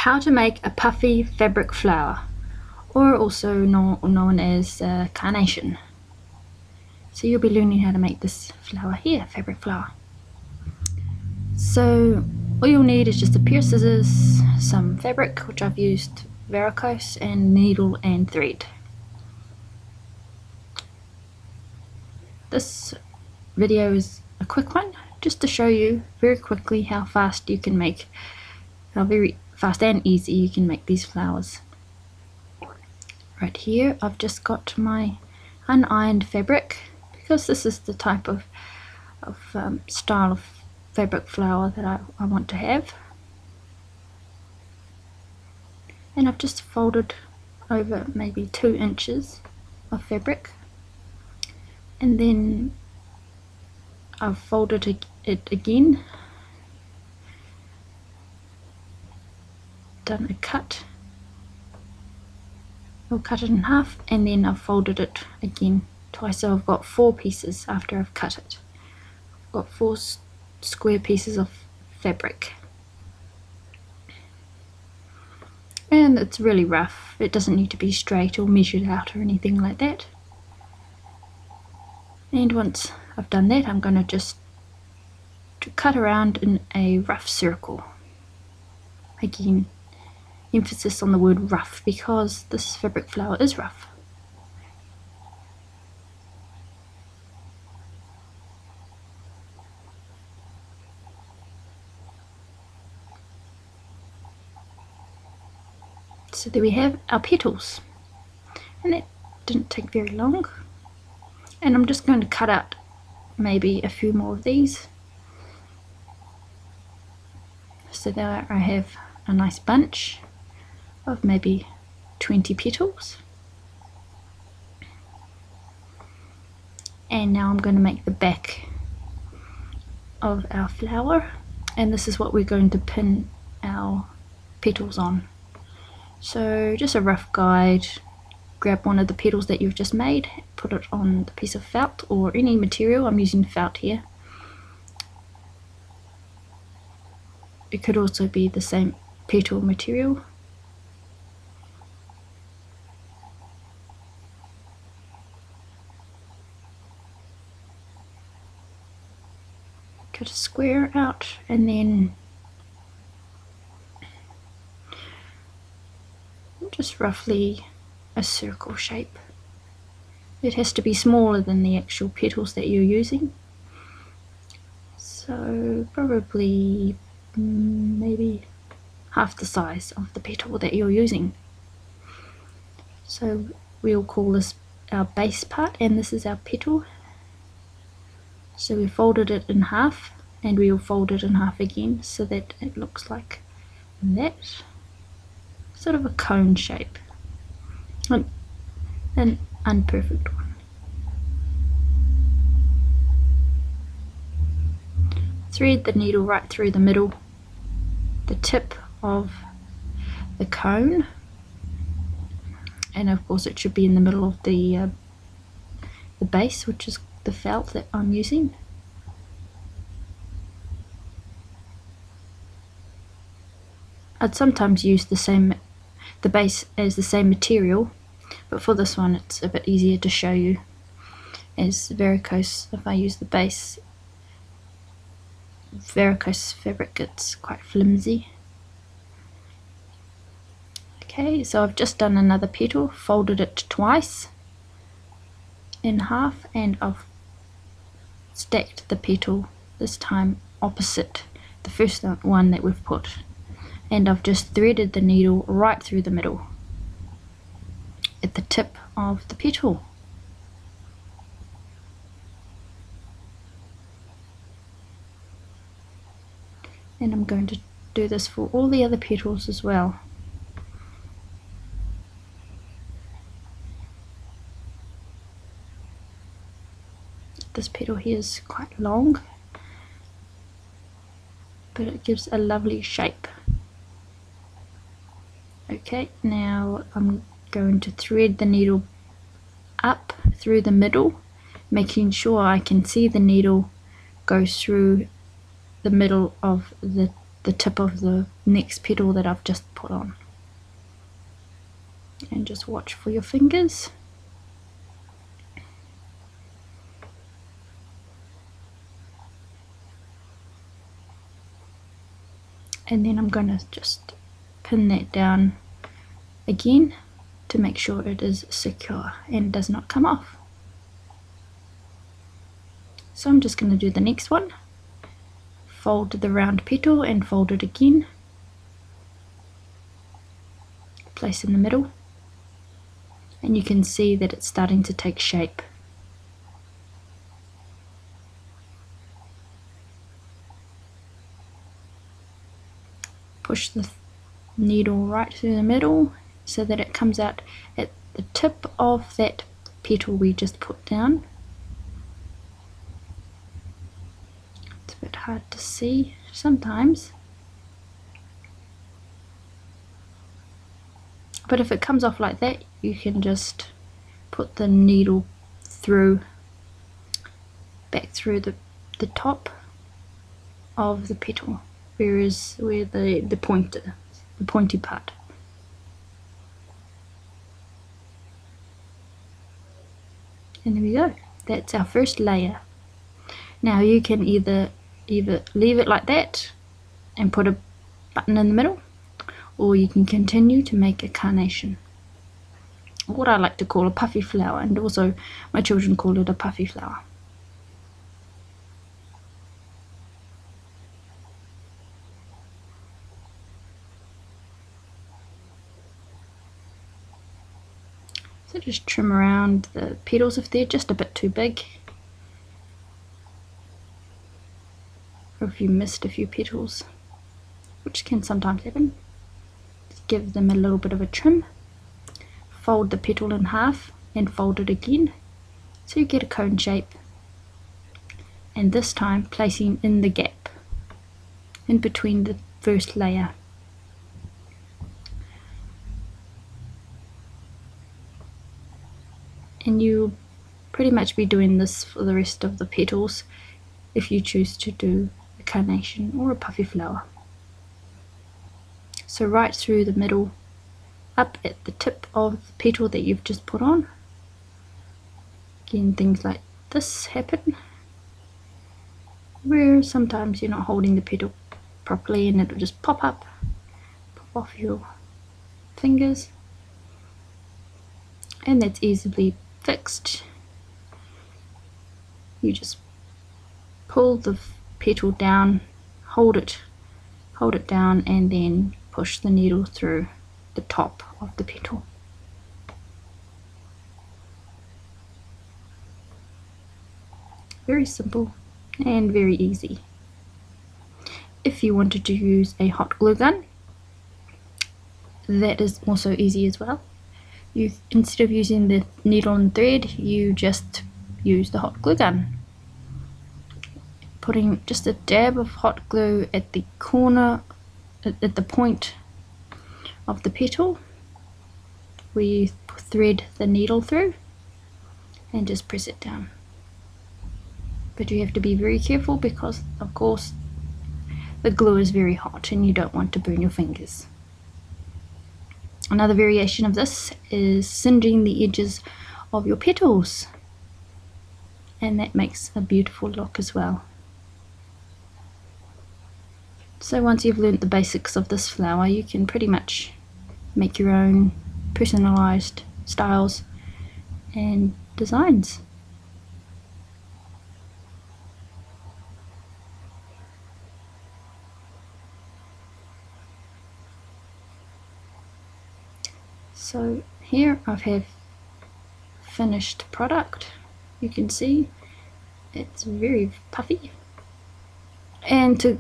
how to make a puffy fabric flower, or also known as carnation. So you'll be learning how to make this flower here, fabric flower. So all you'll need is just a pair of scissors, some fabric, which I've used varicose, and needle and thread. This video is a quick one, just to show you very quickly how fast you can make, how very fast and easy you can make these flowers. Right here I've just got my unironed fabric, because this is the type of style of fabric flower that I want to have. And I've just folded over maybe 2 inches of fabric, and then I've folded it again, done a cut, I'll cut it in half, and then I've folded it again twice, so I've got 4 pieces after I've cut it. I've got 4 square pieces of fabric, and it's really rough. It doesn't need to be straight or measured out or anything like that. And once I've done that, I'm going to just cut around in a rough circle. Again, emphasis on the word rough, because this fabric flower is rough. So there we have our petals, and that didn't take very long. And I'm just going to cut out maybe a few more of these, so there I have a nice bunch of maybe 20 petals. And now I'm going to make the back of our flower, and this is what we're going to pin our petals on. So just a rough guide: grab one of the petals that you've just made, put it on the piece of felt or any material. I'm using felt here. It could also be the same petal material. Cut a square out, and then just roughly a circle shape. It has to be smaller than the actual petals that you're using, so probably maybe half the size of the petal that you're using. So we'll call this our base part, and this is our petal. So we folded it in half, and we'll fold it in half again so that it looks like that, sort of a cone shape, an imperfect one. Thread the needle right through the middle, the tip of the cone, and of course it should be in the middle of the base, which is the felt that I'm using. I'd sometimes use the base as the same material, but for this one it's a bit easier to show you as varicose. If I use the base varicose fabric, it's quite flimsy. Okay, so I've just done another petal, folded it twice in half, and I've stacked the petal, this time opposite the first one that we've put, and I've just threaded the needle right through the middle at the tip of the petal. And I'm going to do this for all the other petals as well. This petal here is quite long, but it gives a lovely shape. Okay, now I'm going to thread the needle up through the middle, making sure I can see the needle go through the middle of the the tip of the next petal that I've just put on. And just watch for your fingers. And then I'm going to just pin that down again to make sure it is secure and does not come off. So I'm just going to do the next one. Fold the round petal and fold it again. Place in the middle. And you can see that it's starting to take shape. Push the needle right through the middle so that it comes out at the tip of that petal we just put down. It's a bit hard to see sometimes, but if it comes off like that, you can just put the needle through, back through the top of the petal, where the pointy part. And there we go. That's our first layer. Now you can either leave it like that and put a button in the middle, or you can continue to make a carnation, what I like to call a puffy flower, and also my children call it a puffy flower. So just trim around the petals if they're just a bit too big, or if you missed a few petals, which can sometimes happen. Just give them a little bit of a trim. Fold the petal in half and fold it again so you get a cone shape, and this time placing in the gap in between the first layer. And you'll pretty much be doing this for the rest of the petals if you choose to do a carnation or a puffy flower. So right through the middle, up at the tip of the petal that you've just put on. Again, things like this happen, where sometimes you're not holding the petal properly and it'll just pop off your fingers, and that's easily fixed. You just pull the petal down, hold it down, and then push the needle through the top of the petal. Very simple and very easy. If you wanted to use a hot glue gun, that is also easy as well. Instead of using the needle and thread, you just use the hot glue gun. Putting just a dab of hot glue at the corner, at the point of the petal where you thread the needle through, and just press it down. But you have to be very careful because of course the glue is very hot and you don't want to burn your fingers. Another variation of this is singeing the edges of your petals, and that makes a beautiful look as well. So once you've learnt the basics of this flower, you can pretty much make your own personalized styles and designs. So here I have finished product. You can see it's very puffy, and to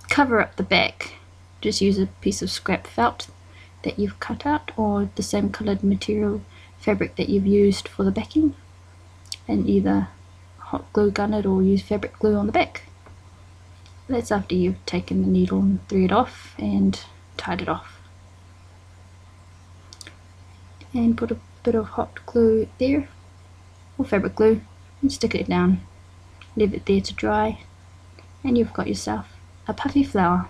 cover up the back, just use a piece of scrap felt that you've cut out, or the same coloured material fabric that you've used for the backing, and either hot glue gun it or use fabric glue on the back. That's after you've taken the needle and thread off and tied it off. And put a bit of hot glue there, or fabric glue, and stick it down. Leave it there to dry, and you've got yourself a puffy flower.